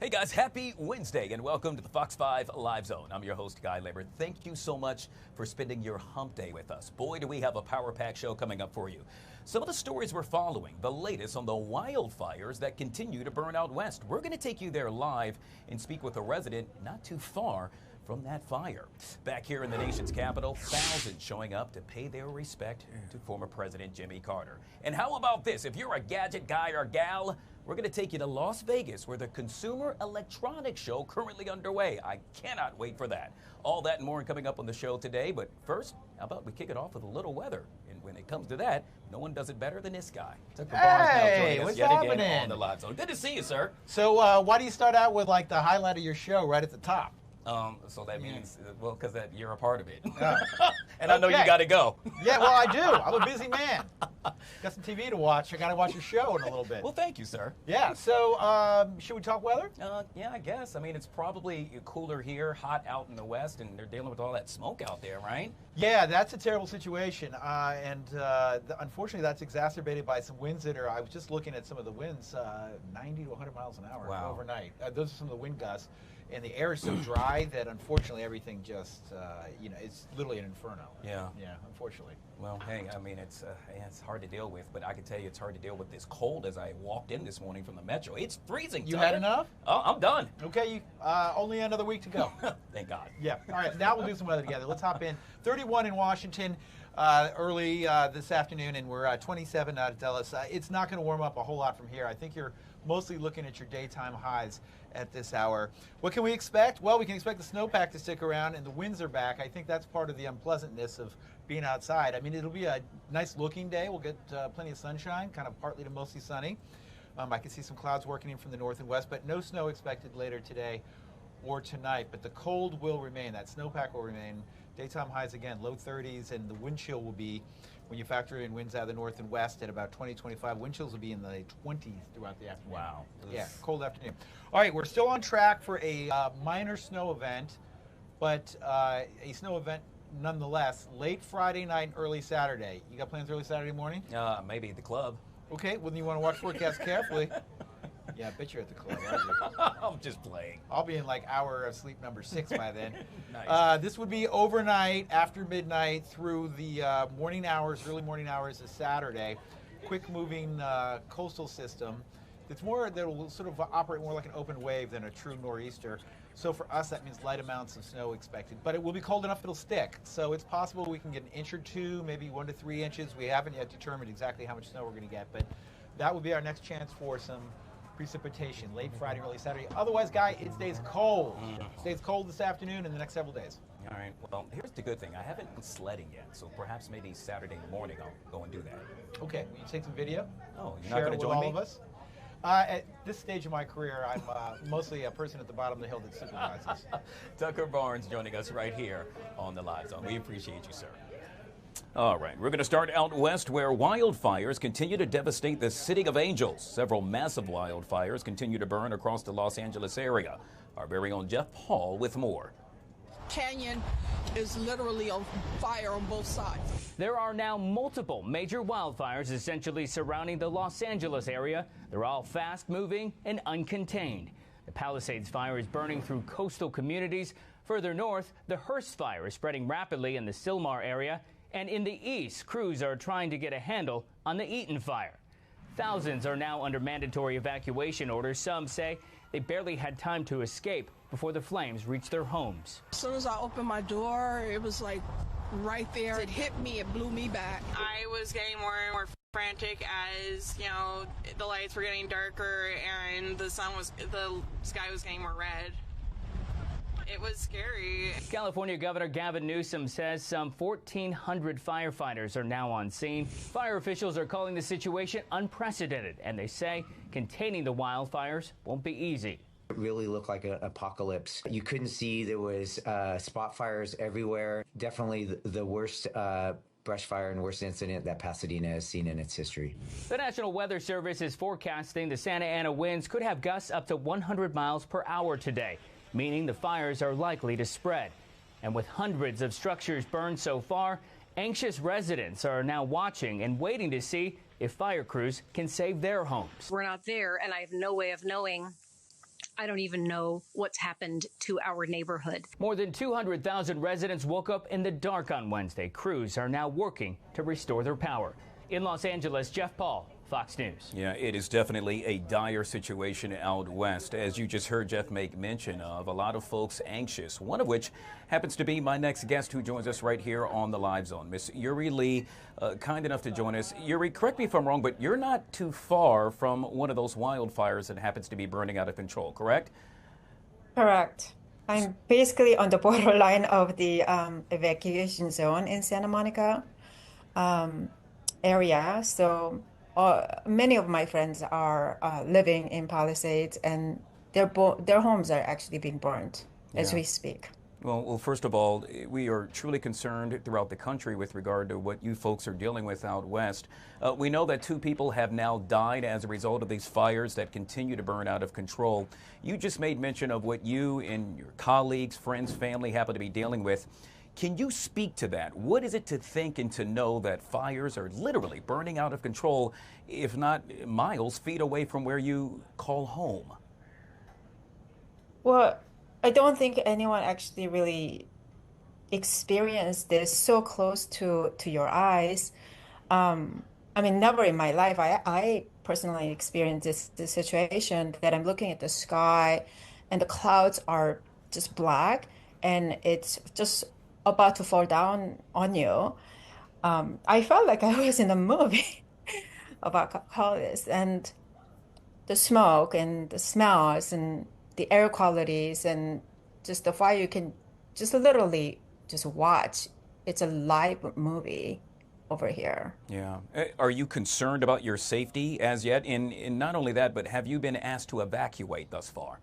Hey guys, happy Wednesday and welcome to the Fox 5 Live Zone. I'm your host, Guy Labor. Thank you so much for spending your hump day with us. Boy, do we have a power-packed show coming up for you. Some of the stories we're following, the latest on the wildfires that continue to burn out west. We're going to take you there live and speak with a resident not too far from that fire. Back here in the nation's capital, thousands showing up to pay their respect to former President Jimmy Carter. And how about this? If you're a gadget guy or gal, we're going to take you to Las Vegas, where the Consumer Electronics Show currently underway. I cannot wait for that. All that and more coming up on the show today. But first, how about we kick it off with a little weather? And when it comes to that, no one does it better than this guy. Hey, what's happening? Again on the Live Zone. Good to see you, sir. So why do you start out with like the highlight of your show right at the top? So that means, well, because you're a part of it. And Okay. I know you got to go. Yeah, well, I do. I'm a busy man. Got some TV to watch. I got to watch your show in a little bit. Well, thank you, sir. Yeah, so should we talk weather? Yeah, I guess. I mean, it's probably cooler here, hot out in the west, and they're dealing with all that smoke out there, right? Yeah, that's a terrible situation. Unfortunately, that's exacerbated by some winds that are, I was just looking at some of the winds, 90 to 100 miles an hour overnight. Those are some of the wind gusts. And the air is so dry that unfortunately everything just, it's literally an inferno. Yeah. Yeah, unfortunately. Well, hey, I mean, it's hard to deal with, but I can tell you it's hard to deal with this cold as I walked in this morning from the metro. It's freezing. You had enough? Oh, I'm done. Okay, only another week to go. Thank God. Yeah. All right, now we'll do some weather together. Let's hop in. 31 in Washington early this afternoon, and we're 27 out of Dallas. It's not going to warm up a whole lot from here. I think you're mostly looking at your daytime highs at this hour. What can we expect? Well, we can expect the snowpack to stick around and the winds are back. I think that's part of the unpleasantness of being outside. I mean, it'll be a nice looking day. We'll get plenty of sunshine, kind of partly to mostly sunny. I can see some clouds working in from the north and west, but no snow expected later today or tonight. But the cold will remain. That snowpack will remain. Daytime highs again, low 30s, and the wind chill will be, when you factor in winds out of the north and west, at about 20, 25. Wind chills will be in the 20s throughout the afternoon. Wow. Yeah, cold afternoon. All right, we're still on track for a minor snow event, but a snow event nonetheless, late Friday night and early Saturday. You got plans early Saturday morning? Maybe at the club. Okay, well, then you want to watch forecast carefully. Yeah, I bet you're at the club, aren't you? I'm just playing. I'll be in like hour of sleep number 6 by then. Nice. This would be overnight, after midnight, through the morning hours, early morning hours of Saturday. Quick moving coastal system. It's more, that will sort of operate more like an open wave than a true nor'easter. So for us, that means light amounts of snow expected. But it will be cold enough it'll stick. So it's possible we can get an inch or two, maybe 1 to 3 inches. We haven't yet determined exactly how much snow we're going to get, but that would be our next chance for some precipitation, late Friday, early Saturday. Otherwise, Guy, it stays cold. It stays cold this afternoon and the next several days. All right. Well, here's the good thing. I haven't been sledding yet, so perhaps maybe Saturday morning I'll go and do that. Okay. Will you take some video? Oh, you're Share not going it to with join all me? of us? At this stage of my career, I'm mostly a person at the bottom of the hill that supervises. Tucker Barnes joining us right here on the Live Zone. We appreciate you, sir. All right, we're going to start out west where wildfires continue to devastate the city of Angels. Several massive wildfires continue to burn across the Los Angeles area. Our very own Jeff Paul with more. Canyon is literally on fire on both sides. There are now multiple major wildfires essentially surrounding the Los Angeles area. They're all fast-moving and uncontained. The Palisades fire is burning through coastal communities. Further north, the Hearst fire is spreading rapidly in the Sylmar area. And in the east, crews are trying to get a handle on the Eaton fire. Thousands are now under mandatory evacuation orders. Some say they barely had time to escape before the flames reached their homes. As soon as I opened my door, it was like right there. It hit me, it blew me back. I was getting more and more frantic as, the lights were getting darker and the sky was getting more red. It was scary. California Governor Gavin Newsom says some 1,400 firefighters are now on scene. Fire officials are calling the situation unprecedented, and they say containing the wildfires won't be easy. It really looked like an apocalypse. You couldn't see, there was spot fires everywhere. Definitely the worst brush fire and worst incident that Pasadena has seen in its history. The National Weather Service is forecasting the Santa Ana winds could have gusts up to 100 miles per hour today, meaning the fires are likely to spread. And with hundreds of structures burned so far, anxious residents are now watching and waiting to see if fire crews can save their homes. We're not there, and I have no way of knowing I don't even know what's happened to our neighborhood. More than 200,000 residents woke up in the dark on Wednesday. Crews are now working to restore their power. In Los Angeles, Jeff Paul, Fox News. Yeah, it is definitely a dire situation out west. As you just heard Jeff make mention of, a lot of folks anxious, one of which happens to be my next guest who joins us right here on the Live Zone. Miss Yuri Lee, kind enough to join us. Yuri, correct me if I'm wrong, but you're not too far from one of those wildfires that happens to be burning out of control, correct? Correct. I'm basically on the borderline of the evacuation zone in Santa Monica area. So many of my friends are living in Palisades, and their homes are actually being burned as we speak. Well, first of all, we are truly concerned throughout the country with regard to what you folks are dealing with out west. We know that 2 people have now died as a result of these fires that continue to burn out of control. You just made mention of what you and your colleagues, friends, family happen to be dealing with. Can you speak to that? What is it to think and to know that fires are literally burning out of control, if not miles, feet away from where you call home? Well, I don't think anyone actually really experienced this so close to your eyes. I mean, never in my life. I personally experienced this situation that I'm looking at the sky and the clouds are just black and it's just about to fall down on you. I felt like I was in a movie about holidays, and the smoke and the smells and the air qualities and just the fire, you can just literally just watch. It's a live movie over here. Yeah. Are you concerned about your safety as yet? And not only that, but have you been asked to evacuate thus far?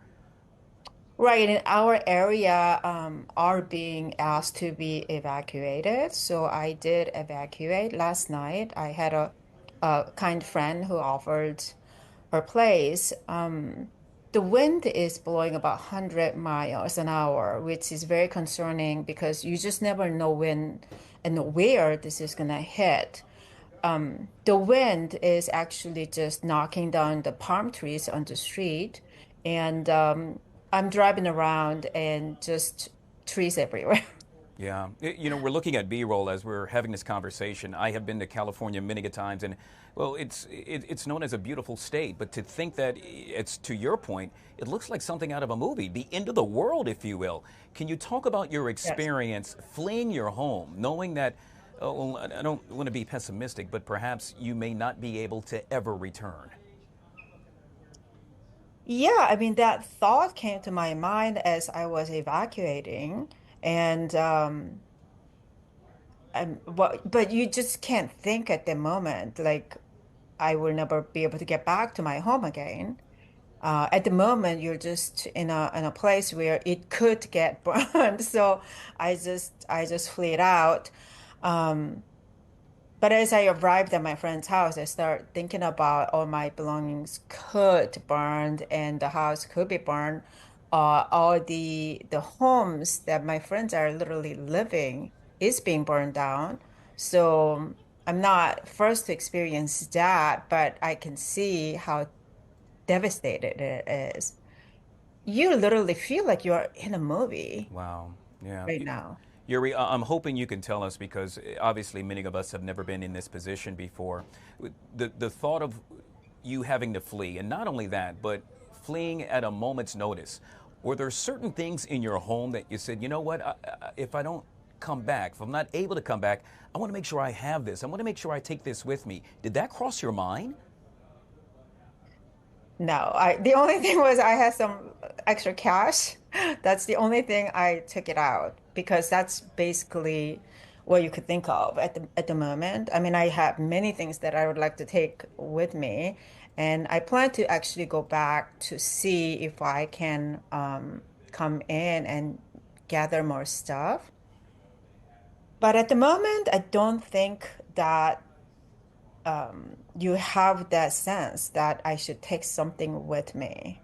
Right, in our area are being asked to be evacuated. So I did evacuate last night. I had a kind friend who offered her place. The wind is blowing about 100 miles an hour, which is very concerning because you just never know when and where this is going to hit. The wind is actually just knocking down the palm trees on the street, and I'm driving around and just trees everywhere. Yeah. You know, we're looking at B-roll as we're having this conversation. I have been to California many times, and, well, it's known as a beautiful state. But to think that it's, to your point, it looks like something out of a movie, the end of the world, if you will. Can you talk about your experience fleeing your home, knowing that, well, I don't want to be pessimistic, but perhaps you may not be able to ever return? Yeah, I mean, that thought came to my mind as I was evacuating. And but you just can't think at the moment, like, I will never be able to get back to my home again. At the moment, you're just in a place where it could get burned. So I just fled out. But as I arrived at my friend's house, I started thinking about all my belongings could burn and the house could be burned. All the homes that my friends are literally living is being burned down. So I'm not first to experience that, but I can see how devastated it is. You literally feel like you're in a movie. Wow. Yeah. Right now. Yuri, I'm hoping you can tell us, because obviously many of us have never been in this position before. The thought of you having to flee, and not only that, but fleeing at a moment's notice. Were there certain things in your home that you said, you know what, if I don't come back, if I'm not able to come back, I want to make sure I have this. I want to make sure I take this with me. Did that cross your mind? No, the only thing was I had some extra cash. That's the only thing I took it out, because that's basically what you could think of at the moment. I mean, I have many things that I would like to take with me, and I plan to actually go back to see if I can come in and gather more stuff. But at the moment, I don't think that you have that sense that I should take something with me.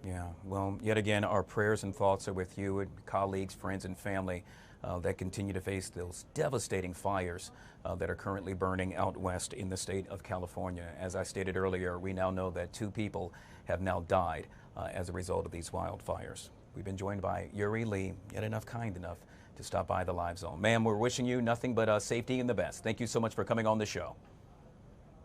Yeah, well, yet again, our prayers and thoughts are with you and colleagues, friends, and family that continue to face those devastating fires that are currently burning out west in the state of California. As I stated earlier, we now know that 2 people have now died as a result of these wildfires. We've been joined by Yuri Lee, kind enough to stop by the Live Zone. Ma'am, we're wishing you nothing but safety and the best. Thank you so much for coming on the show.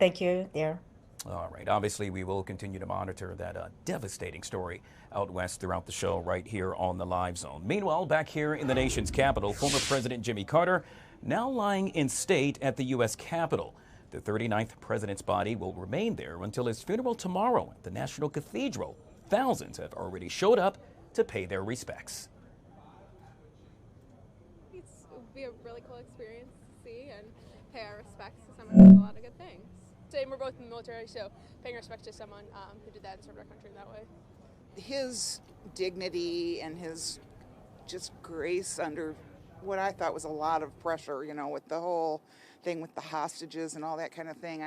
Thank you, dear. All right. Obviously, we will continue to monitor that devastating story out west throughout the show right here on the Live Zone. Meanwhile, back here in the nation's capital, former President Jimmy Carter now lying in state at the U.S. Capitol. The 39th president's body will remain there until his funeral tomorrow at the National Cathedral. Thousands have already showed up to pay their respects. It would be a really cool experience to see and pay our respects to someone who did a lot of good things. And we're both in the military, so paying respect to someone who did that and served our country in that way. His dignity and his just grace under what I thought was a lot of pressure, you know, with the whole thing with the hostages and all that kind of thing.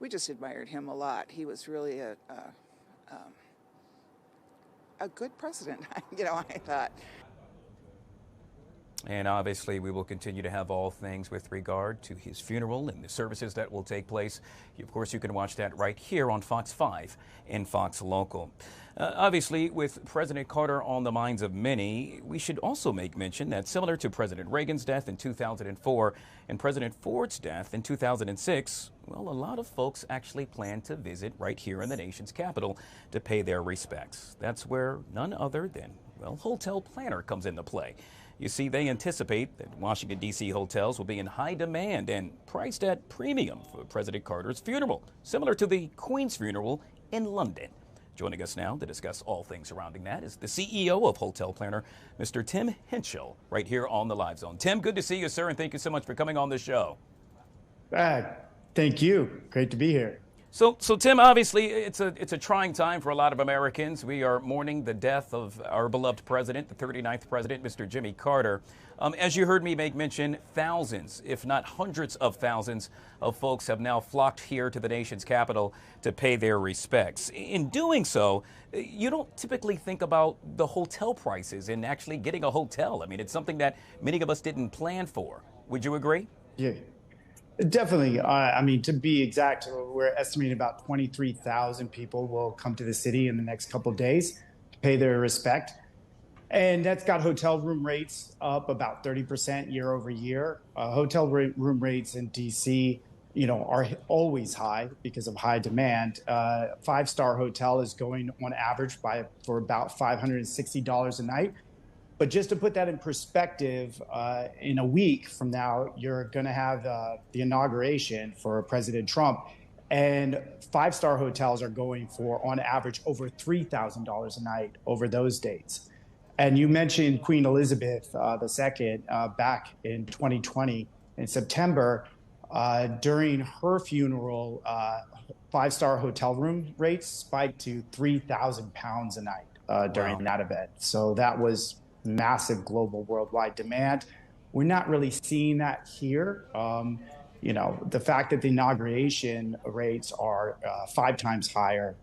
We just admired him a lot. He was really a good president, you know, I thought. And obviously, we will continue to have all things with regard to his funeral and the services that will take place. Of course, you can watch that right here on Fox 5 and Fox Local. Obviously, with President Carter on the minds of many, we should also make mention that similar to President Reagan's death in 2004 and President Ford's death in 2006, well, a lot of folks actually plan to visit right here in the nation's capital to pay their respects. That's where none other than, well, Hotel Planner comes into play. You see, they anticipate that Washington, D.C. hotels will be in high demand and priced at premium for President Carter's funeral, similar to the Queen's funeral in London. Joining us now to discuss all things surrounding that is the CEO of Hotel Planner, Mr. Tim Henschel, right here on the Live Zone. Tim, good to see you, sir, and thank you so much for coming on the show. Thank you. Great to be here. So Tim, obviously, it's a trying time for a lot of Americans. We are mourning the death of our beloved president, the 39th president, Mr. Jimmy Carter. As you heard me make mention, thousands, if not hundreds of thousands of folks have now flocked here to the nation's capital to pay their respects. In doing so, you don't typically think about the hotel prices and actually getting a hotel. I mean, it's something that many of us didn't plan for. Would you agree? Yeah. Definitely. I mean, to be exact, we're estimating about 23,000 people will come to the city in the next couple of days to pay their respect. And that's got hotel room rates up about 30% year over year. Hotel room rates in D.C., you know, are always high because of high demand. Five-star hotel is going on average for about $560 a night. But just to put that in perspective, in a week from now, you're going to have the inauguration for President Trump. And five-star hotels are going for, on average, over $3,000 a night over those dates. And you mentioned Queen Elizabeth II back in 2020 in September. During her funeral, five-star hotel room rates spiked to £3,000 a night during that event. So that was massive global worldwide demand. We're not really seeing that here. You know, the fact that the inauguration rates are 5 times higher,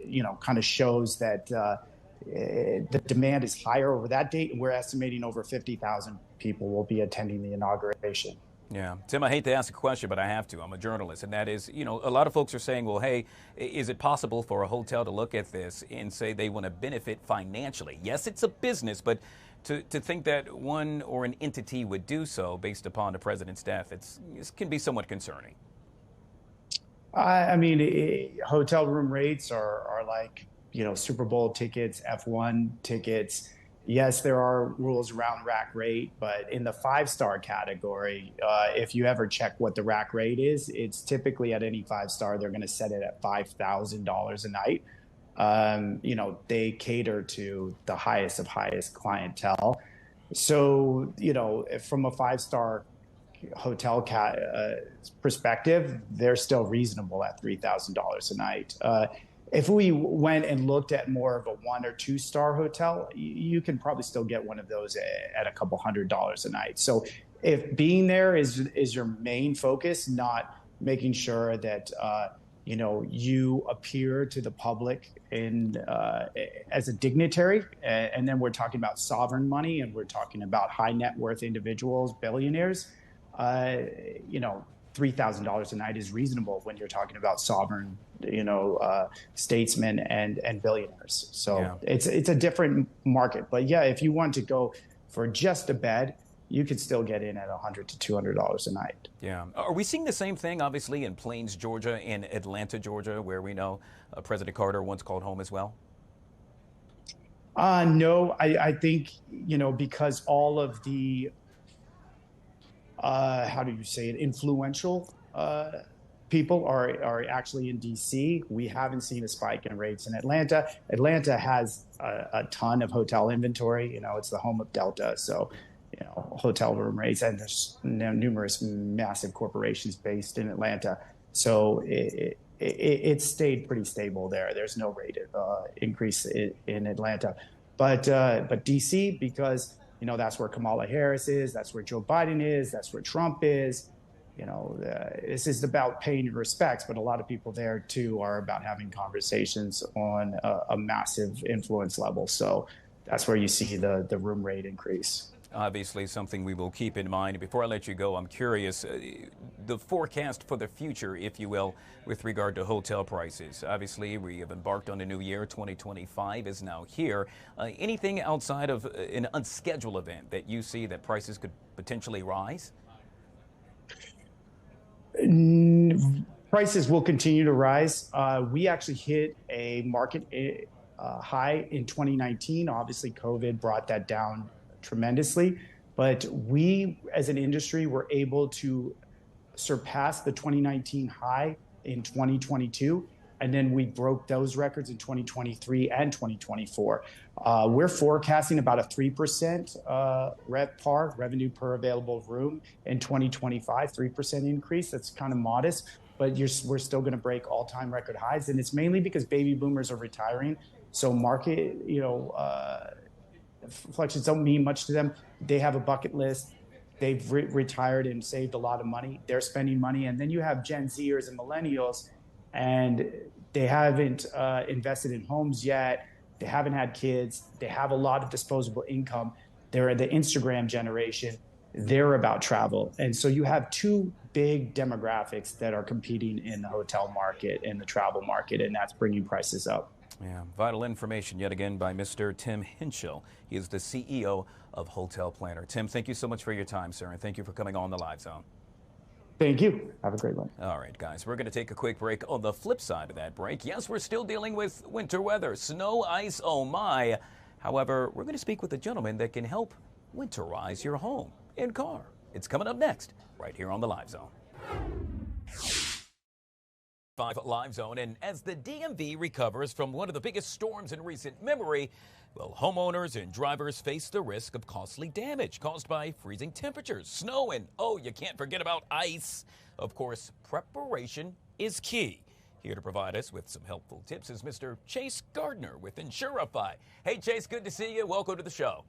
you know, kind of shows that the demand is higher over that date, and we're estimating over 50,000 people will be attending the inauguration. Yeah. Tim, I hate to ask a question, but I have to. I'm a journalist, and that is, you know, a lot of folks are saying, well, hey, is it possible for a hotel to look at this and say they want to benefit financially? Yes, it's a business, but to think that one or an entity would do so based upon the president's death, it can be somewhat concerning. I mean, hotel room rates are like, you know, Super Bowl tickets, F1 tickets. Yes, there are rules around rack rate, but in the five-star category, if you ever check what the rack rate is, it's typically at any five-star, they're going to set it at $5,000 a night. You know, they cater to the highest of highest clientele. So, you know, from a five-star hotel perspective, they're still reasonable at $3,000 a night. If we went and looked at more of a 1 or 2 star hotel, you can probably still get one of those at a couple $100s a night. So if being there is your main focus, not making sure that you know, you appear to the public as a dignitary, and then we're talking about sovereign money, and we're talking about high net worth individuals, billionaires. You know, $3,000 a night is reasonable when you're talking about sovereign statesmen and billionaires. So it's a different market. But yeah, if you want to go for just a bed, you could still get in at $100 to $200 a night. Yeah. Are we seeing the same thing, obviously, in Plains, Georgia, and Atlanta, Georgia, where we know President Carter once called home as well? No, I think, because all of the, how do you say it, influential people are actually in D.C., we haven't seen a spike in rates in Atlanta. Atlanta has a ton of hotel inventory. It's the home of Delta. So, hotel room rates, and there's numerous massive corporations based in Atlanta. So it stayed pretty stable there. There's no rate increase in Atlanta. But DC, because, that's where Kamala Harris is, that's where Joe Biden is, that's where Trump is. This is about paying your respects, but a lot of people there too are about having conversations on a massive influence level. So that's where you see the room rate increase. Obviously, something we will keep in mind. Before I let you go, I'm curious, the forecast for the future, if you will, with regard to hotel prices. Obviously, we have embarked on a new year. 2025 is now here. Anything outside of an unscheduled event that you see that prices could potentially rise? Prices will continue to rise. We actually hit a market high in 2019. Obviously, COVID brought that down tremendously, but we as an industry were able to surpass the 2019 high in 2022, and then we broke those records in 2023 and 2024. We're forecasting about a 3% RevPAR, revenue per available room, in 2025, 3% increase. That's kind of modest, but we're still going to break all-time record highs, and it's mainly because baby boomers are retiring. So market, fluctuations don't mean much to them. They have a bucket list. They've retired and saved a lot of money. They're spending money. And then you have Gen Zers and millennials, and they haven't invested in homes yet. They haven't had kids. They have a lot of disposable income. They're the Instagram generation. They're about travel. And so you have two big demographics that are competing in the hotel market and the travel market, and that's bringing prices up. Yeah, vital information yet again by Mr. Tim Hinchell. He is the CEO of Hotel Planner. Tim, thank you so much for your time, sir, and thank you for coming on the Live Zone. Thank you. Have a great one. All right, guys, we're going to take a quick break. On the flip side of that break, yes, we're still dealing with winter weather, snow, ice, oh my. However, we're going to speak with a gentleman that can help winterize your home and car. It's coming up next, right here on the Live Zone. Live Zone, and as the DMV recovers from one of the biggest storms in recent memory, well, homeowners and drivers face the risk of costly damage caused by freezing temperatures, snow, and oh, you can't forget about ice. Of course, preparation is key. Here to provide us with some helpful tips is Mr. Chase Gardner with Insurify. Hey, Chase, good to see you. Welcome to the show.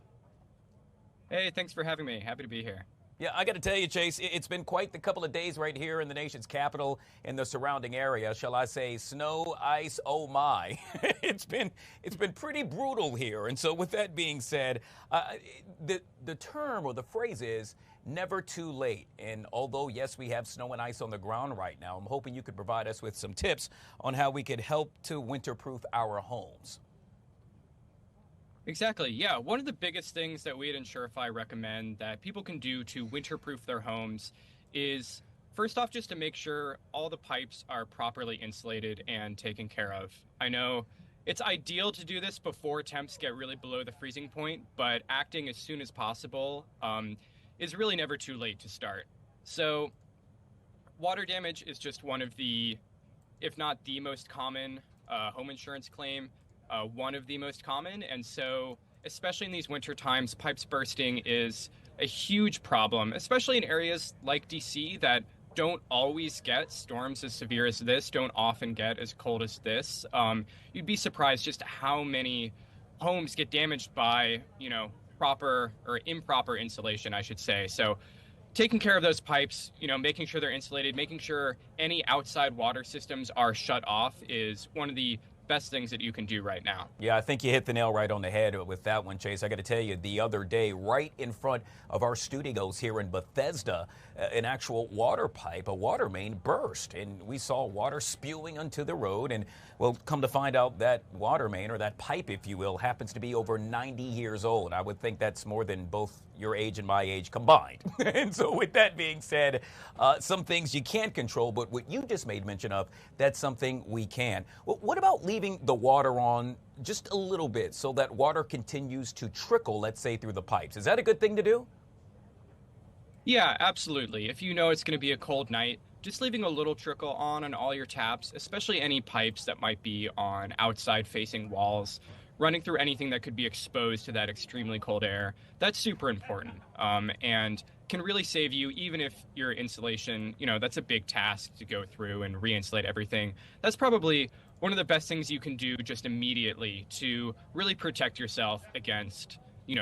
Hey, thanks for having me. Happy to be here. Yeah, I got to tell you, Chase, it's been quite the couple of days right here in the nation's capital and the surrounding area. Shall I say snow, ice, oh my. It's been pretty brutal here. And so with that being said, the term or the phrase is never too late. And although, yes, we have snow and ice on the ground right now, I'm hoping you could provide us with some tips on how we could help to winterproof our homes. Exactly. Yeah. One of the biggest things that we at Insurify recommend that people can do to winterproof their homes is, first off, just to make sure all the pipes are properly insulated and taken care of. I know it's ideal to do this before temps get really below the freezing point, but acting as soon as possible is really never too late to start. So water damage is just one of the, if not the most common home insurance claim, one of the most common. And so, especially in these winter times, pipes bursting is a huge problem, especially in areas like DC that don't always get storms as severe as this, don't often get as cold as this. You'd be surprised just how many homes get damaged by, proper or improper insulation, I should say. So taking care of those pipes, making sure they're insulated, making sure any outside water systems are shut off is one of the best things that you can do right now. Yeah, I think you hit the nail right on the head with that one, Chase. I got to tell you, the other day, right in front of our studios here in Bethesda, an actual water pipe, a water main burst, and we saw water spewing onto the road. And well, come to find out that water main, or that pipe, if you will, happens to be over 90 years old. I would think that's more than both your age and my age combined. And so with that being said, some things you can't control, but what you just made mention of, that's something we can. Well, what about leaving the water on just a little bit so that water continues to trickle, let's say, through the pipes? Is that a good thing to do? Yeah, absolutely. If you know it's going to be a cold night, just leaving a little trickle on all your taps, especially any pipes that might be on outside facing walls, running through anything that could be exposed to that extremely cold air, that's super important, and can really save you, even if your insulation, that's a big task to go through and re-insulate everything. That's probably one of the best things you can do just immediately to really protect yourself against,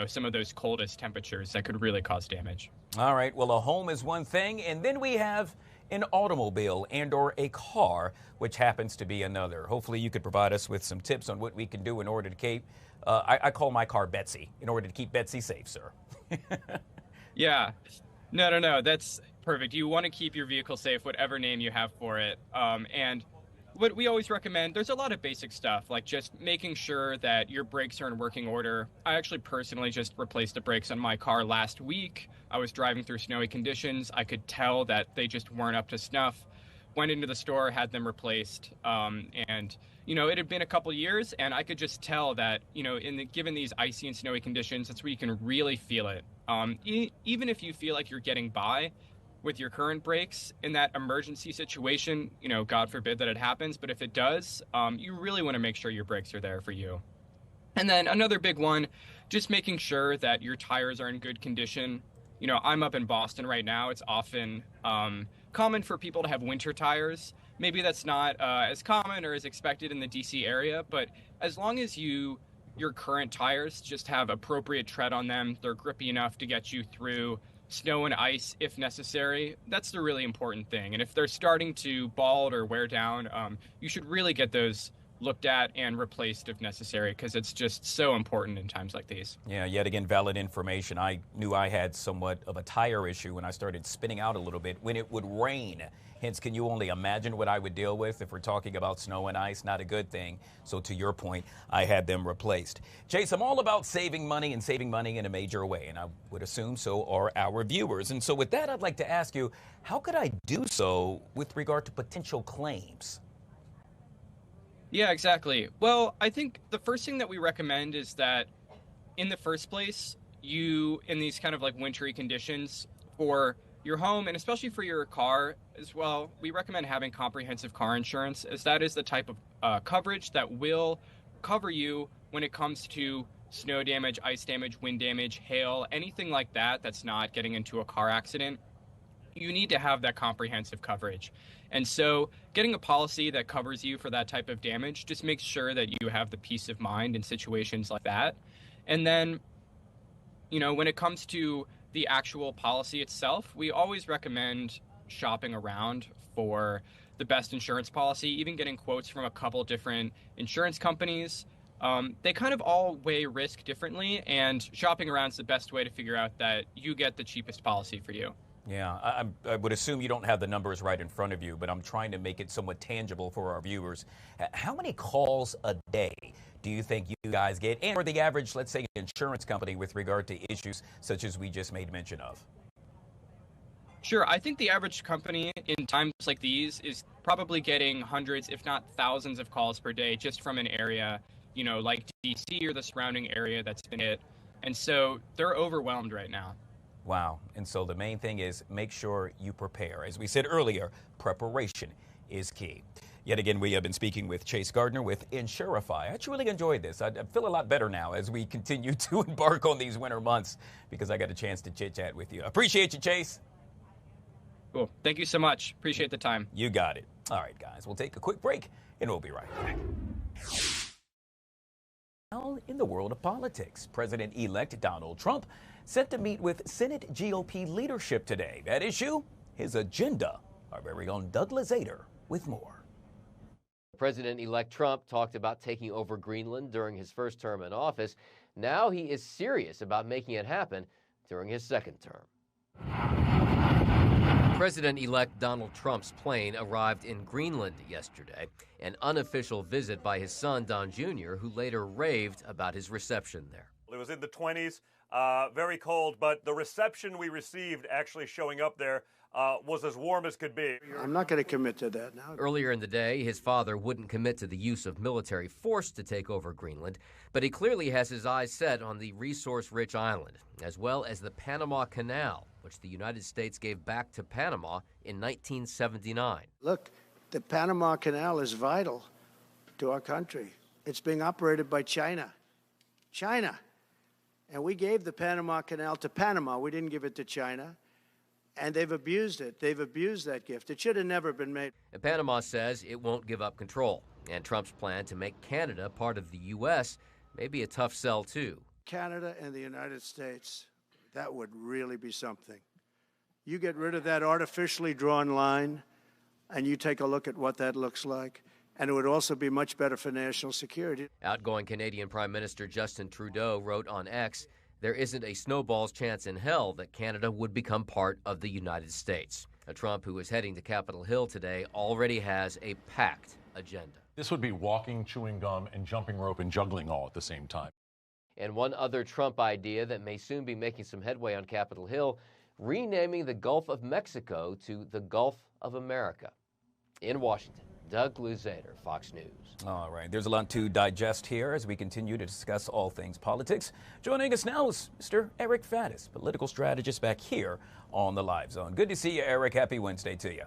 some of those coldest temperatures that could really cause damage. All right, well, a home is one thing, and then we have an automobile and or a car, which happens to be another. Hopefully you could provide us with some tips on what we can do in order to keep, I call my car Betsy, in order to keep Betsy safe, sir. Yeah, no, that's perfect. You want to keep your vehicle safe, whatever name you have for it. And what we always recommend, there's a lot of basic stuff, like just making sure that your brakes are in working order. I actually personally just replaced the brakes on my car last week. I was driving through snowy conditions. I could tell that they just weren't up to snuff. Went into the store, had them replaced, and it had been a couple years, and I could just tell that given these icy and snowy conditions, that's where you can really feel it. Even if you feel like you're getting by with your current brakes in that emergency situation, God forbid that it happens, but if it does, you really want to make sure your brakes are there for you. And then another big one, just making sure that your tires are in good condition. I'm up in Boston right now. It's often common for people to have winter tires. Maybe that's not as common or as expected in the DC area, but as long as your current tires just have appropriate tread on them, they're grippy enough to get you through snow and ice if necessary, that's the really important thing. And if they're starting to bald or wear down, you should really get those looked at and replaced if necessary, because it's just so important in times like these. Yeah, yet again, valid information. I knew I had somewhat of a tire issue when I started spinning out a little bit when it would rain. Hence, can you only imagine what I would deal with if we're talking about snow and ice? Not a good thing. So to your point, I had them replaced. Chase, I'm all about saving money and saving money in a major way, and I would assume so are our viewers. And so with that, I'd like to ask you, how could I do so with regard to potential claims? Yeah, exactly. Well, I think the first thing that we recommend is that in the first place, you, in these kind of like wintry conditions for your home and especially for your car as well, we recommend having comprehensive car insurance, as that is the type of coverage that will cover you when it comes to snow damage, ice damage, wind damage, hail, anything like that that's not getting into a car accident. You need to have that comprehensive coverage. And so getting a policy that covers you for that type of damage just makes sure that you have the peace of mind in situations like that. And then, when it comes to the actual policy itself, we always recommend shopping around for the best insurance policy, even getting quotes from a couple different insurance companies. They kind of all weigh risk differently, and shopping around is the best way to figure out that you get the cheapest policy for you. Yeah, I would assume you don't have the numbers right in front of you, but I'm trying to make it somewhat tangible for our viewers. How many calls a day do you think you guys get, and for the average, let's say, insurance company with regard to issues such as we just made mention of? Sure. I think the average company in times like these is probably getting hundreds, if not thousands of calls per day just from an area, like DC or the surrounding area that's been hit. And so they're overwhelmed right now. Wow. And so the main thing is make sure you prepare. As we said earlier, preparation is key. Yet again, we have been speaking with Chase Gardner with Insurify. I truly enjoyed this. I feel a lot better now as we continue to embark on these winter months because I got a chance to chit-chat with you. I appreciate you, Chase. Cool. Thank you so much. Appreciate the time. You got it. All right, guys, we'll take a quick break and we'll be right back. Now, in the world of politics, President-elect Donald Trump set to meet with Senate GOP leadership today. That issue, his agenda. Our very own Douglas Ader with more. President-elect Trump talked about taking over Greenland during his first term in office. Now he is serious about making it happen during his second term. President-elect Donald Trump's plane arrived in Greenland yesterday, an unofficial visit by his son, Don Jr., who later raved about his reception there. It was in the 20s, very cold, but the reception we received actually showing up there was as warm as could be. I'm not going to commit to that now. Earlier in the day, his father wouldn't commit to the use of military force to take over Greenland, but he clearly has his eyes set on the resource-rich island, as well as the Panama Canal, which the United States gave back to Panama in 1979. Look, the Panama Canal is vital to our country. It's being operated by China. And we gave the Panama Canal to Panama. We didn't give it to China. And they've abused it. They've abused that gift. It should have never been made. And Panama says it won't give up control. And Trump's plan to make Canada part of the U.S. may be a tough sell, too. Canada and the United States, that would really be something. You get rid of that artificially drawn line, and you take a look at what that looks like. And it would also be much better for national security. Outgoing Canadian Prime Minister Justin Trudeau wrote on X, "There isn't a snowball's chance in hell that Canada would become part of the United States." Trump, who is heading to Capitol Hill today, already has a packed agenda. This would be walking, chewing gum, and jumping rope and juggling all at the same time. And one other Trump idea that may soon be making some headway on Capitol Hill, renaming the Gulf of Mexico to the Gulf of America. In Washington, Doug Luzader, Fox News. All right, there's a lot to digest here as we continue to discuss all things politics. Joining us now is Mr. Eric Faddis, political strategist back here on the Live Zone. Good to see you, Eric. Happy Wednesday to you.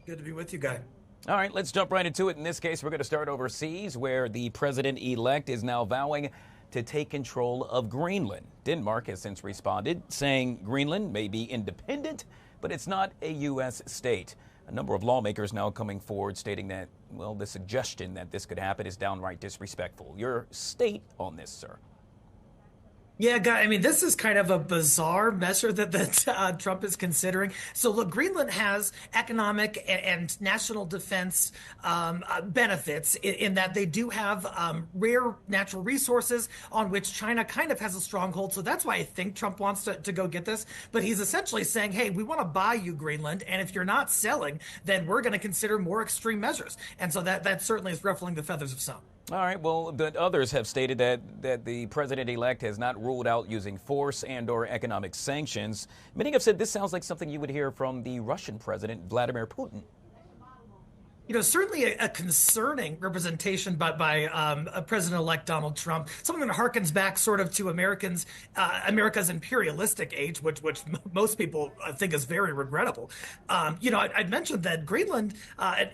Good to be with you, Guy. All right, let's jump right into it. In this case, we're going to start overseas, where the president-elect is now vowing to take control of Greenland. Denmark has since responded, saying Greenland may be independent, but it's not a U.S. state. A number of lawmakers now coming forward stating that, well, the suggestion that this could happen is downright disrespectful. Your state on this, sir? Yeah, Guy, I mean, this is kind of a bizarre measure that Trump is considering. So, look, Greenland has economic and national defense benefits in that they do have rare natural resources on which China kind of has a stronghold. So that's why I think Trump wants to go get this. But he's essentially saying, hey, we want to buy you Greenland. And if you're not selling, then we're going to consider more extreme measures. And so that certainly is ruffling the feathers of some. All right, well, but others have stated that the president-elect has not ruled out using force and or economic sanctions. Many have said this sounds like something you would hear from the Russian president, Vladimir Putin. You know, certainly a concerning representation by President-elect Donald Trump, something that harkens back sort of to America's imperialistic age, which most people think is very regrettable. You know, I'd mentioned that Greenland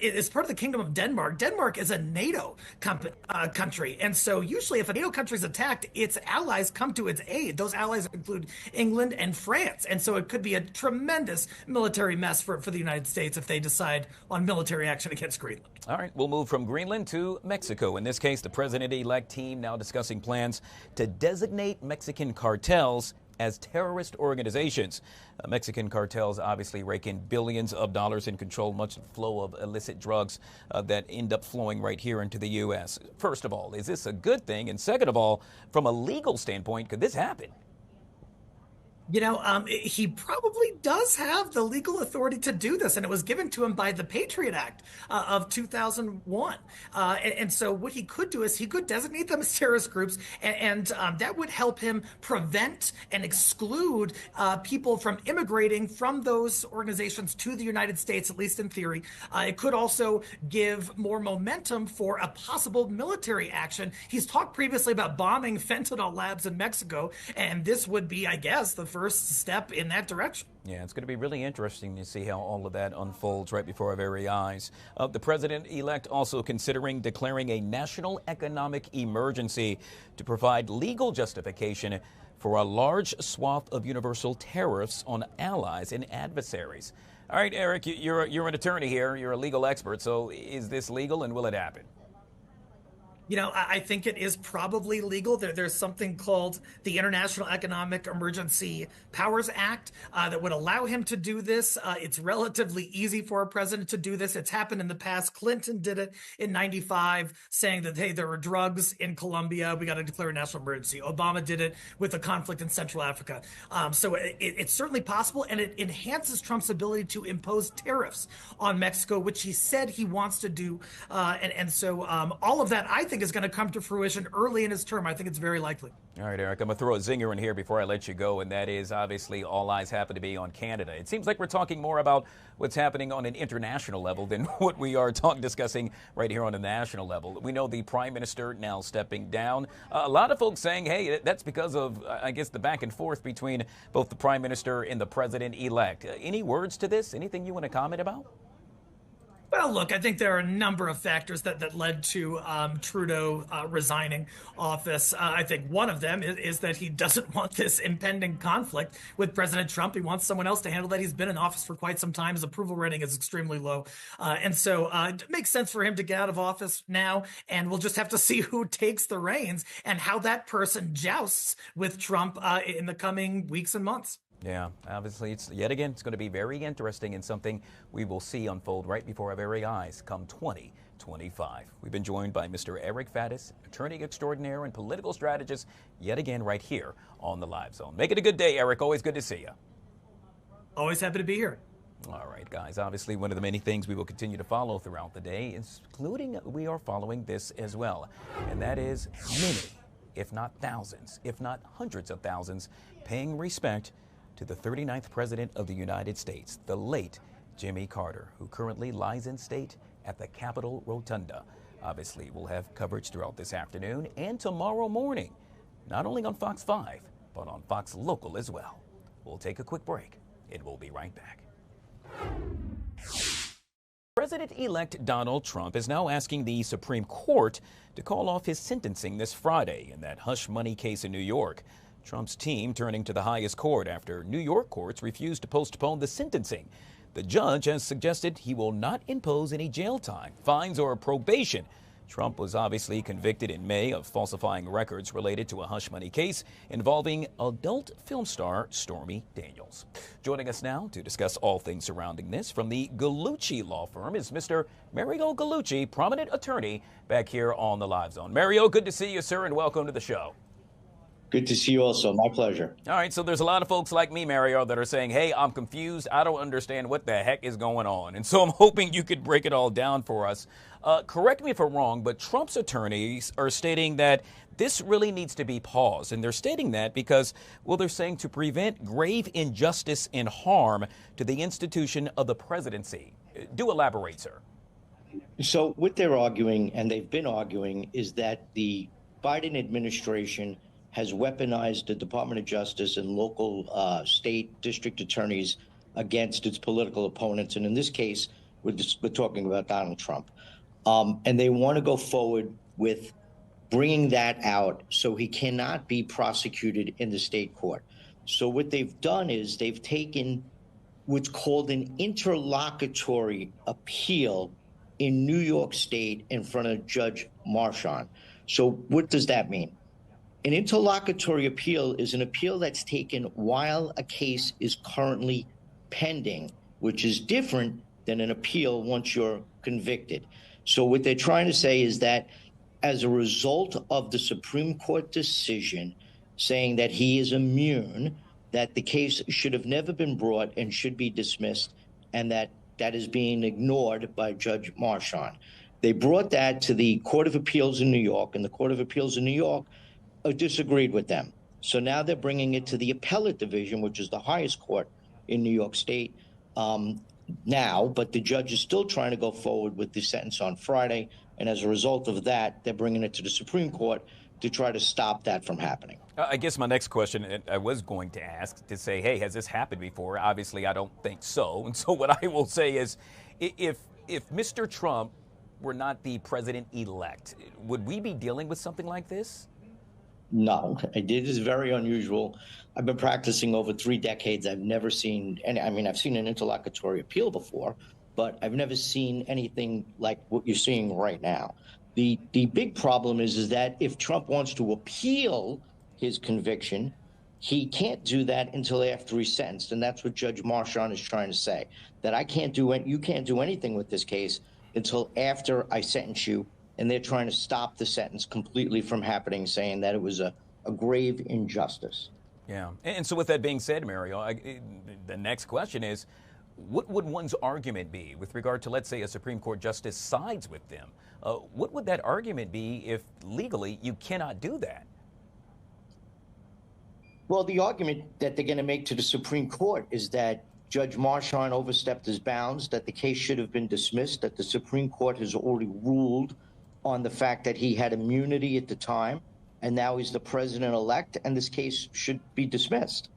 is part of the Kingdom of Denmark. Denmark is a NATO country, and so usually if a NATO country is attacked, its allies come to its aid. Those allies include England and France, and so it could be a tremendous military mess for the United States if they decide on military action against Greenland. All right, we'll move from Greenland to Mexico. In this case, the president-elect team now discussing plans to designate Mexican cartels as terrorist organizations. Mexican cartels obviously rake in billions of dollars and control much of the flow of illicit drugs that end up flowing right here into the U.S. First of all, is this a good thing? And second of all, from a legal standpoint, could this happen? You know, he probably does have the legal authority to do this, and it was given to him by the Patriot Act of 2001. And so what he could do is he could designate them as terrorist groups, and that would help him prevent and exclude people from immigrating from those organizations to the United States, at least in theory. It could also give more momentum for a possible military action. He's talked previously about bombing fentanyl labs in Mexico, and this would be, I guess, the first step in that direction. Yeah, it's going to be really interesting to see how all of that unfolds right before our very eyes. The president-elect also considering declaring a national economic emergency to provide legal justification for a large swath of universal tariffs on allies and adversaries. All right, Eric, you're an attorney here. You're a legal expert. So is this legal and will it happen? You know, I think it is probably legal. There's something called the International Economic Emergency Powers Act that would allow him to do this. It's relatively easy for a president to do this. It's happened in the past. Clinton did it in '95, saying that, hey, there were drugs in Colombia. We got to declare a national emergency. Obama did it with a conflict in Central Africa. So it's certainly possible, and it enhances Trump's ability to impose tariffs on Mexico, which he said he wants to do. So all of that, I think, is going to come to fruition early in his term. I think it's very likely. All right, Eric, I'm going to throw a zinger in here before I let you go, and that is obviously all eyes happen to be on Canada. It seems like we're talking more about what's happening on an international level than what we are discussing right here on a national level. We know the Prime Minister now stepping down. A lot of folks saying, hey, that's because of, I guess, the back and forth between both the Prime Minister and the President-elect. Any words to this? Anything you want to comment about? Well, look, I think there are a number of factors that led to Trudeau resigning office. I think one of them is that he doesn't want this impending conflict with President Trump. He wants someone else to handle that. He's been in office for quite some time. His approval rating is extremely low. So it makes sense for him to get out of office now. And we'll just have to see who takes the reins and how that person jousts with Trump in the coming weeks and months. Yeah, obviously, it's going to be very interesting and something we will see unfold right before our very eyes come 2025. We've been joined by Mr. Eric Faddis, attorney extraordinaire and political strategist, yet again right here on the Live Zone. Make it a good day, Eric. Always good to see you. Always happy to be here. All right, guys. Obviously, one of the many things we will continue to follow throughout the day, including we are following this as well, and that is many, if not thousands, if not hundreds of thousands, paying respect to the 39th President of the United States, the late Jimmy Carter, who currently lies in state at the Capitol Rotunda. Obviously, we'll have coverage throughout this afternoon and tomorrow morning, not only on Fox 5, but on Fox Local as well. We'll take a quick break, and we'll be right back. President-elect Donald Trump is now asking the Supreme Court to call off his sentencing this Friday in that hush money case in New York. Trump's team turning to the highest court after New York courts refused to postpone the sentencing. The judge has suggested he will not impose any jail time, fines, or probation. Trump was obviously convicted in May of falsifying records related to a hush money case involving adult film star Stormy Daniels. Joining us now to discuss all things surrounding this from the Gallucci law firm is Mr. Mario Gallucci, prominent attorney, back here on the Live Zone. Mario, good to see you, sir, and welcome to the show. Good to see you also. My pleasure. All right, so there's a lot of folks like me, Mario, that are saying, hey, I'm confused. I don't understand what the heck is going on. And so I'm hoping you could break it all down for us. Correct me if I'm wrong, but Trump's attorneys are stating that this really needs to be paused. And they're stating that because, well, they're saying to prevent grave injustice and harm to the institution of the presidency. Do elaborate, sir. So what they're arguing, and they've been arguing, is that the Biden administration has weaponized the Department of Justice and local state district attorneys against its political opponents. And in this case, we're talking about Donald Trump. And they want to go forward with bringing that out so he cannot be prosecuted in the state court. So what they've done is they've taken what's called an interlocutory appeal in New York State in front of Judge Marchant. So what does that mean? An interlocutory appeal is an appeal that's taken while a case is currently pending, which is different than an appeal once you're convicted. So what they're trying to say is that as a result of the Supreme Court decision saying that he is immune, that the case should have never been brought and should be dismissed, and that is being ignored by Judge Marchant. They brought that to the Court of Appeals in New York, and the Court of Appeals in New York disagreed with them. So now they're bringing it to the appellate division, which is the highest court in New York State now, but the judge is still trying to go forward with the sentence on Friday. And as a result of that, they're bringing it to the Supreme Court to try to stop that from happening. I guess my next question I was going to ask to say, hey, has this happened before? Obviously, I don't think so. And so what I will say is if Mr. Trump were not the president-elect, would we be dealing with something like this? No, it is very unusual. I've been practicing over 3 decades. I've never seen any, I mean, I've seen an interlocutory appeal before, but I've never seen anything like what you're seeing right now. The big problem is that if Trump wants to appeal his conviction, he can't do that until after he's sentenced, and that's what Judge Marchand is trying to say. That you can't do anything with this case until after I sentence you, and they're trying to stop the sentence completely from happening, saying that it was a grave injustice. Yeah, and so with that being said, Mario, the next question is, what would one's argument be with regard to, let's say, a Supreme Court justice sides with them? What would that argument be if legally you cannot do that? Well, the argument that they're going to make to the Supreme Court is that Judge Marchand overstepped his bounds, that the case should have been dismissed, that the Supreme Court has already ruled on the fact that he had immunity at the time, and now he's the president-elect, and this case should be dismissed.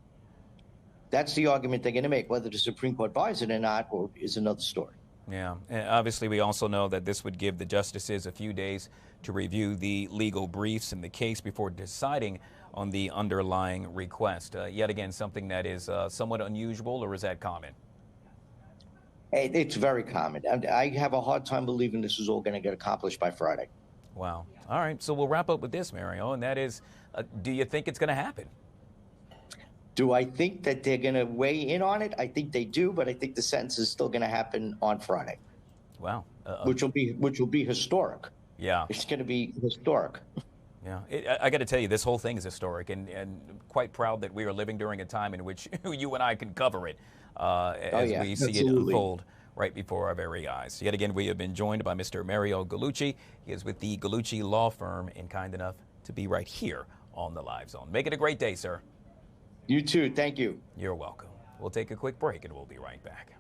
That's the argument they're going to make. Whether the Supreme Court buys it or not is another story. Yeah, and obviously we also know that this would give the justices a few days to review the legal briefs in the case before deciding on the underlying request. Yet again, something that is somewhat unusual, or is that common? It's very common. I have a hard time believing this is all going to get accomplished by Friday. Wow. All right, so we'll wrap up with this, Mario, and that is, do you think it's going to happen? Do I think that they're going to weigh in on it? I think they do, but I think the sentence is still going to happen on Friday. Wow. Which will be historic. Yeah. It's going to be historic. Yeah, I got to tell you, this whole thing is historic, and quite proud that we are living during a time in which you and I can cover it as we see it unfold right before our very eyes. Yet again, we have been joined by Mr. Mario Gallucci. He is with the Gallucci Law Firm and kind enough to be right here on the Live Zone. Make it a great day, sir. You too. Thank you. You're welcome. We'll take a quick break, and we'll be right back.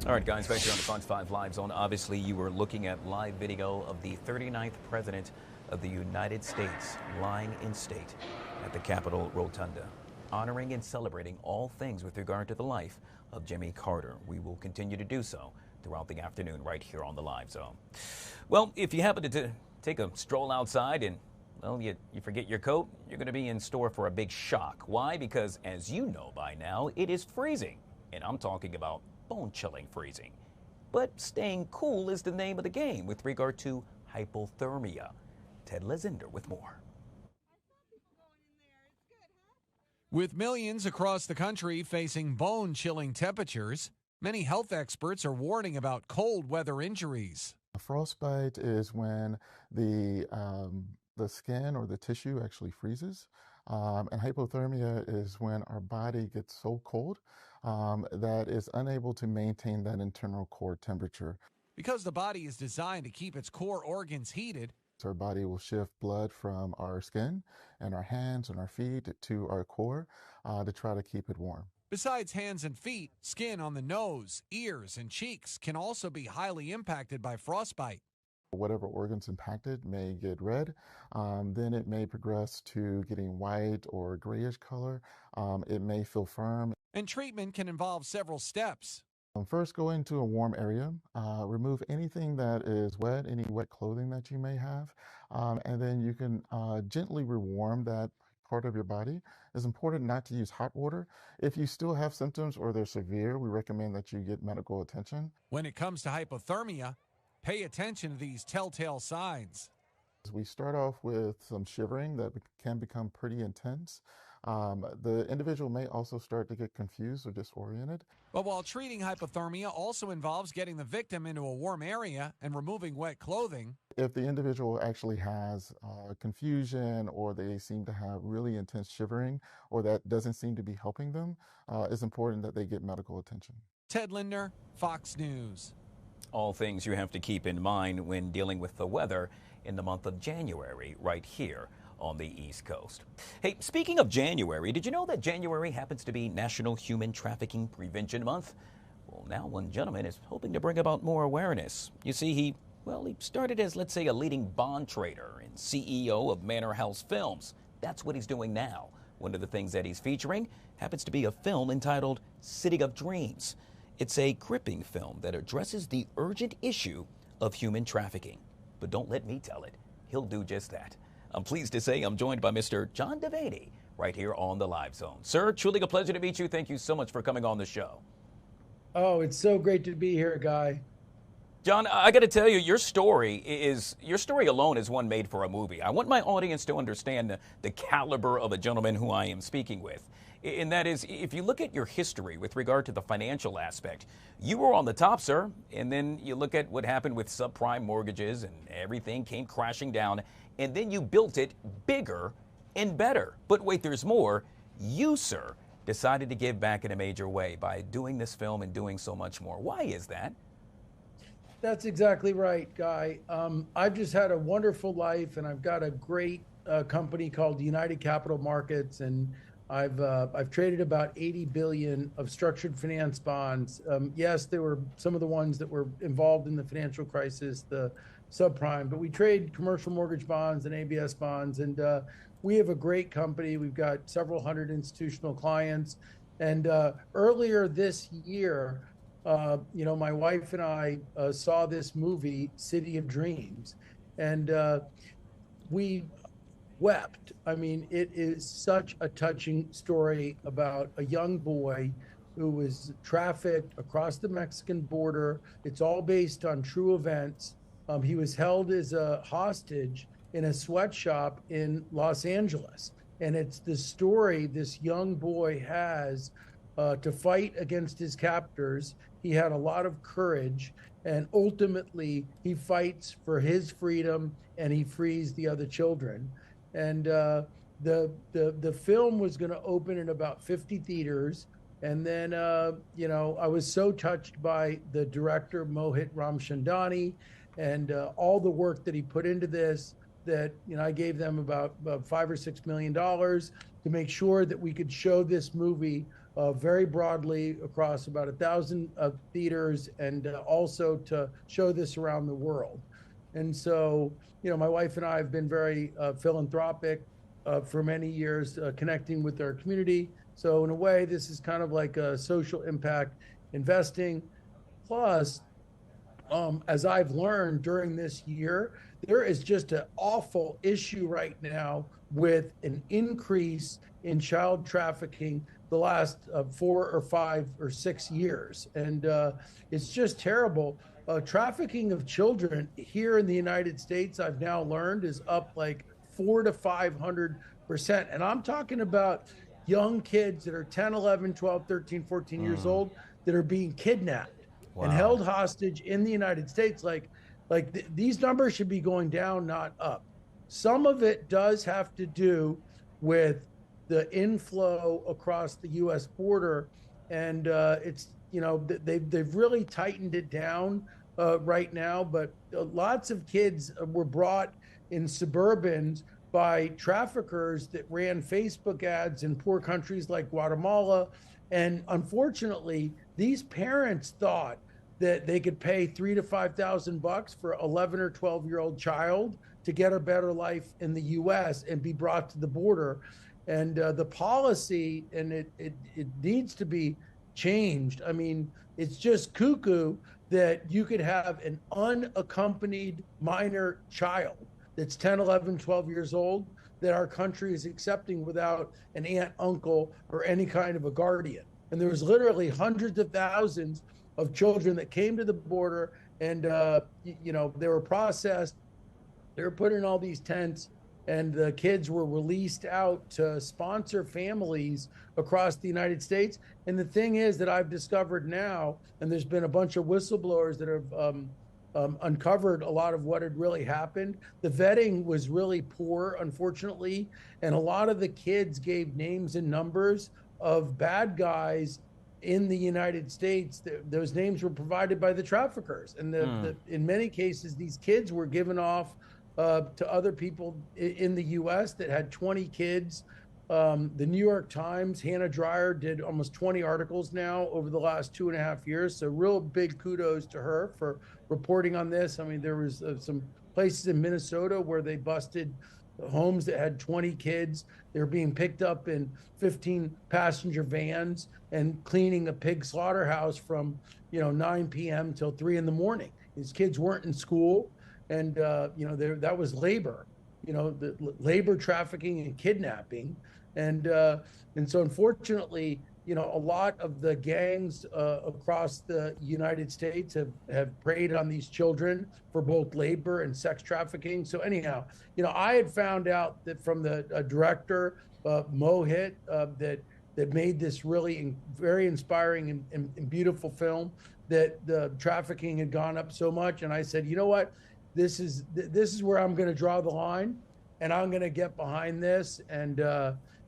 All right, guys, back here on the Fox 5 Live Zone. Obviously, you were looking at live video of the 39th President of the United States lying in state at the Capitol Rotunda, honoring and celebrating all things with regard to the life of Jimmy Carter. We will continue to do so throughout the afternoon right here on the Live Zone. Well, if you happen to take a stroll outside and, well, you forget your coat, you're going to be in store for a big shock. Why? Because, as you know by now, it is freezing. And I'm talking about bone-chilling freezing. But staying cool is the name of the game with regard to hypothermia. Ted Lezinder with more. With millions across the country facing bone-chilling temperatures, many health experts are warning about cold weather injuries. Frostbite is when the skin or the tissue actually freezes. And hypothermia is when our body gets so cold that is unable to maintain that internal core temperature. Because the body is designed to keep its core organs heated, so our body will shift blood from our skin and our hands and our feet to our core to try to keep it warm. Besides hands and feet, skin on the nose, ears, and cheeks can also be highly impacted by frostbite. Whatever organs impacted may get red, then it may progress to getting white or grayish color. It may feel firm. And treatment can involve several steps. First, go into a warm area, remove anything that is wet, any wet clothing that you may have, and then you can gently rewarm that part of your body. It's important not to use hot water. If you still have symptoms or they're severe, we recommend that you get medical attention. When it comes to hypothermia, pay attention to these telltale signs. We start off with some shivering that can become pretty intense. The individual may also start to get confused or disoriented. But while treating hypothermia also involves getting the victim into a warm area and removing wet clothing. If the individual actually has confusion or they seem to have really intense shivering or that doesn't seem to be helping them, it's important that they get medical attention. Ted Linder, Fox News. All things you have to keep in mind when dealing with the weather in the month of January right here on the East Coast. Hey, speaking of January, did you know that January happens to be National Human Trafficking Prevention Month? Well, Well, now one gentleman is hoping to bring about more awareness. You see, he started as, let's say, a leading bond trader and CEO of Manor House Films. That's what he's doing now. One of the things that he's featuring happens to be a film entitled City of Dreams. It's a gripping film that addresses the urgent issue of human trafficking. But don't let me tell it. He'll do just that. I'm pleased to say I'm joined by Mr. John Devaney right here on the Live Zone. Sir, truly a pleasure to meet you. Thank you so much for coming on the show. Oh, it's so great to be here, Guy. John, I got to tell you, your story alone is one made for a movie. I want my audience to understand the caliber of a gentleman who I am speaking with. And that is, if you look at your history with regard to the financial aspect, you were on the top, sir. And then you look at what happened with subprime mortgages and everything came crashing down. And then you built it bigger and better. But wait, there's more. You, sir, decided to give back in a major way by doing this film and doing so much more. Why is that? That's exactly right, Guy. I've just had a wonderful life, and I've got a great company called United Capital Markets, and I've traded about 80 billion of structured finance bonds. Yes, there were some of the ones that were involved in the financial crisis, the subprime, but we trade commercial mortgage bonds and ABS bonds, and we have a great company. We've got several hundred institutional clients, and earlier this year, my wife and I saw this movie, City of Dreams, and we wept. I mean, it is such a touching story about a young boy who was trafficked across the Mexican border. It's all based on true events. He was held as a hostage in a sweatshop in Los Angeles. And it's the story this young boy has to fight against his captors. He had a lot of courage, and ultimately he fights for his freedom and he frees the other children. And the film was going to open in about 50 theaters. And then, I was so touched by the director, Mohit Ramchandani, and all the work that he put into this, that, I gave them about $5 or $6 million to make sure that we could show this movie very broadly across about 1,000 theaters, and also to show this around the world. And so, my wife and I have been very philanthropic for many years, connecting with our community. So in a way, this is kind of like a social impact investing. Plus, as I've learned during this year, there is just an awful issue right now with an increase in child trafficking the last 4 or 5 or 6 years. And it's just terrible. Trafficking of children here in the United States, I've now learned, is up like 400 to 500%. And I'm talking about young kids that are 10, 11, 12, 13, 14 years old that are being kidnapped and held hostage in the United States. These numbers should be going down, not up. Some of it does have to do with the inflow across the U.S. border, and it's they've really tightened it down right now. But lots of kids were brought in Suburbans by traffickers that ran Facebook ads in poor countries like Guatemala, and unfortunately, these parents thought that they could pay $3,000 to $5,000 for 11 or 12-year-old child to get a better life in the U.S. and be brought to the border. And the policy, and it needs to be changed. I mean, it's just cuckoo that you could have an unaccompanied minor child that's 10, 11, 12 years old that our country is accepting without an aunt, uncle, or any kind of a guardian. And there was literally hundreds of thousands of children that came to the border, and they were processed. They were put in all these tents, and the kids were released out to sponsor families across the United States. And the thing is that I've discovered now, and there's been a bunch of whistleblowers that have uncovered a lot of what had really happened. The vetting was really poor, unfortunately, and a lot of the kids gave names and numbers of bad guys in the United States. Those names were provided by the traffickers, and in many cases, these kids were given off to other people in the U.S. that had 20 kids The New York Times, Hannah Dreier, did almost 20 articles now over the last 2.5 years. So real big kudos to her for reporting on this. I mean, there was some places in Minnesota where they busted homes that had 20 kids. They're being picked up in 15 passenger vans and cleaning a pig slaughterhouse from 9 p.m. till 3 in the morning. These kids weren't in school, and that was labor, the labor trafficking and kidnapping, and so unfortunately, a lot of the gangs across the United States have preyed on these children for both labor and sex trafficking. So anyhow, I had found out that from the director, Mohit, that made this really very inspiring and beautiful film, that the trafficking had gone up so much. And I said, you know what, this is where I'm going to draw the line, and I'm going to get behind this. And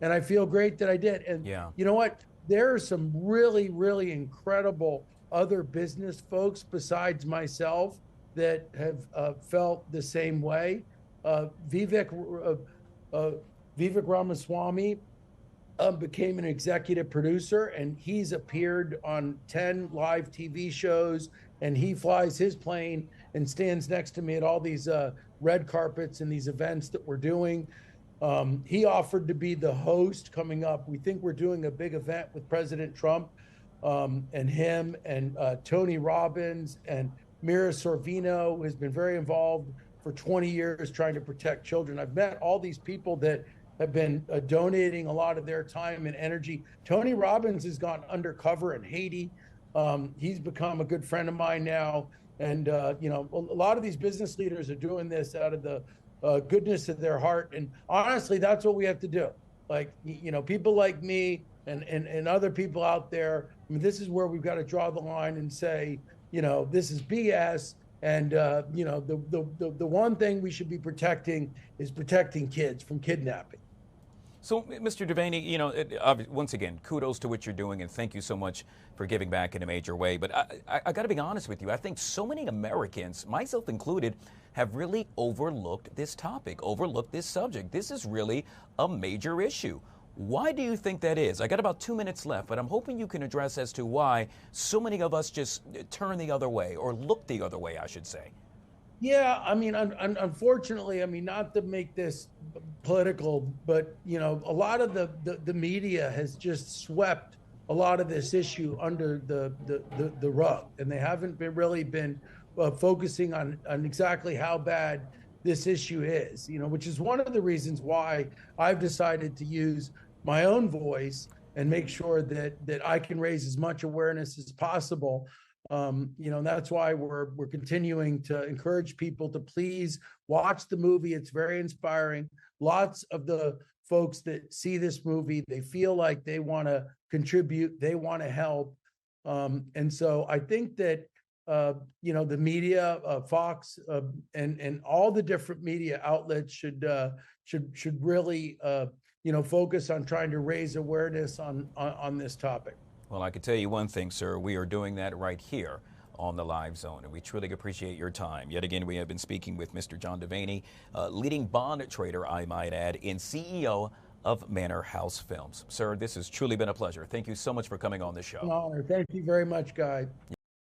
I feel great that I did. And you know what? There are some really, really incredible other business folks besides myself that have felt the same way. Vivek Ramaswamy became an executive producer, and he's appeared on 10 live TV shows, and he flies his plane and stands next to me at all these red carpets and these events that we're doing. He offered to be the host coming up. We think we're doing a big event with President Trump and him and Tony Robbins and Mira Sorvino, who has been very involved for 20 years trying to protect children. I've met all these people that have been donating a lot of their time and energy. Tony Robbins has gone undercover in Haiti. He's become a good friend of mine now. And, a lot of these business leaders are doing this out of the goodness of their heart. And honestly, that's what we have to do. Like, people like me and other people out there, I mean, this is where we've got to draw the line and say, this is BS. And, the one thing we should be protecting is protecting kids from kidnapping. So, Mr. Devaney, once again, kudos to what you're doing, and thank you so much for giving back in a major way. But I got to be honest with you. I think so many Americans, myself included, have really overlooked this topic, overlooked this subject. This is really a major issue. Why do you think that is? I got about 2 minutes left, but I'm hoping you can address as to why so many of us just turn the other way, or look the other way, I should say. Yeah, I mean, unfortunately, I mean, not to make this political, but, a lot of the media has just swept a lot of this issue under the rug, and they haven't really been focusing on exactly how bad this issue is, which is one of the reasons why I've decided to use my own voice and make sure that I can raise as much awareness as possible. That's why we're continuing to encourage people to please watch the movie. It's very inspiring. Lots of the folks that see this movie, they feel like they want to contribute, they want to help. And so I think that, the media, Fox, and all the different media outlets should really, focus on trying to raise awareness on this topic. Well, I can tell you one thing, sir. We are doing that right here on the Live Zone, and we truly appreciate your time. Yet again, we have been speaking with Mr. John Devaney, leading bond trader, I might add, and CEO of Manor House Films. Sir, this has truly been a pleasure. Thank you so much for coming on the show. An honor. Thank you very much, Guy.